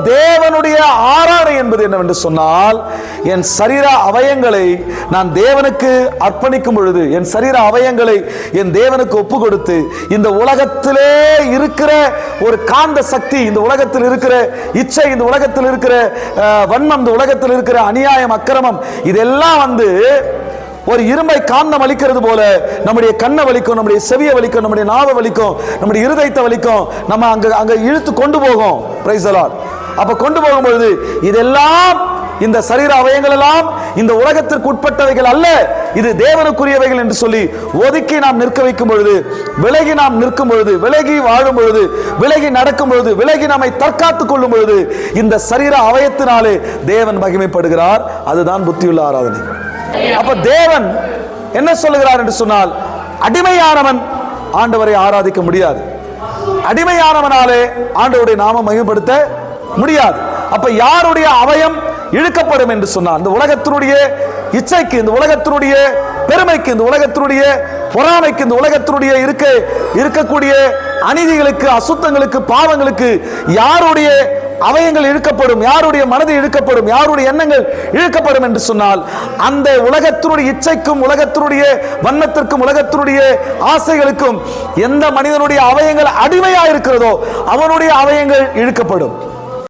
தேவனுடைய ஆராதனை என்பது என்னவென்று சொன்னால், என் சரீர அவயங்களை நான் தேவனுக்கு அர்ப்பணிக்கும் பொழுது, என் சரீர அவயங்களை என் தேவனுக்கு ஒப்பு கொடுத்து, இந்த உலகத்திலே இருக்கிற ஒரு காந்த சக்தி, இந்த உலகத்தில் இருக்கிற இச்சை, இந்த உலகத்தில் இருக்கிற வன்மம், இந்த உலகத்தில் இருக்கிற அநியாயம், அக்கிரமம், இதெல்லாம் ஒரு இரும்பை காந்தம் வலிக்கிறது போல நம்முடைய கண்ணை வலிக்கும், நம்முடைய செவியை வலிக்கும், நம்முடைய நாவை வலிக்கும், நம்முடைய இருதயத்தை வலிக்கும், நம்ம அங்க இழுத்து கொண்டு போகும். Praise the Lord. அப்ப கொண்டு போகும்பொழுது இதெல்லாம், இந்த சரீர அவயங்கள் எல்லாம் இந்த உலகத்திற்கு உட்பட்டவைகள் அல்ல, இது தேவனுக்குரியவைகள் என்று சொல்லி ஒதுக்கி நாம் நிற்க வைக்கும் பொழுது, விலகி நாம் நிற்கும் பொழுது, விலகி வாழும் பொழுது, விலகி நடக்கும் பொழுது, விலகி நம்மை தற்காத்துக் கொள்ளும் பொழுது, இந்த சரீர அவயத்தினாலே தேவன் மகிமைப்படுகிறார். அதுதான் புத்தியுள்ள ஆராதனை. அப்ப தேவன் என்ன சொல்லுகிறார் என்று சொன்னால், அடிமையானவன் ஆண்டவரை ஆராதிக்க முடியாது, அடிமையானவனாலே ஆண்டவருடைய நாமம் மகிமைப்படுத்த முடியாது. அப்ப யாருடைய அவயம் இழுக்கப்படும் என்று சொன்னால், இந்த உலகத்தினுடைய இச்சைக்கு, இந்த உலகத்தினுடைய பெருமைக்கு, இந்த உலகத்தினுடைய பொறாமைக்கு, இந்த உலகத்தினுடைய இருக்கக்கூடிய அநீதிகளுக்கு, அசுத்தங்களுக்கு, பாவங்களுக்கு யாருடைய அவயங்கள் இழுக்கப்படும், யாருடைய மனது இழுக்கப்படும், யாருடைய எண்ணங்கள் இழுக்கப்படும் என்று சொன்னால், அந்த உலகத்தினுடைய இச்சைக்கும், உலகத்தினுடைய வண்ணத்திற்கும், உலகத்தினுடைய ஆசைகளுக்கும் எந்த மனிதனுடைய அவயங்கள் அடிமையா இருக்கிறதோ அவனுடைய அவயங்கள் இழுக்கப்படும்.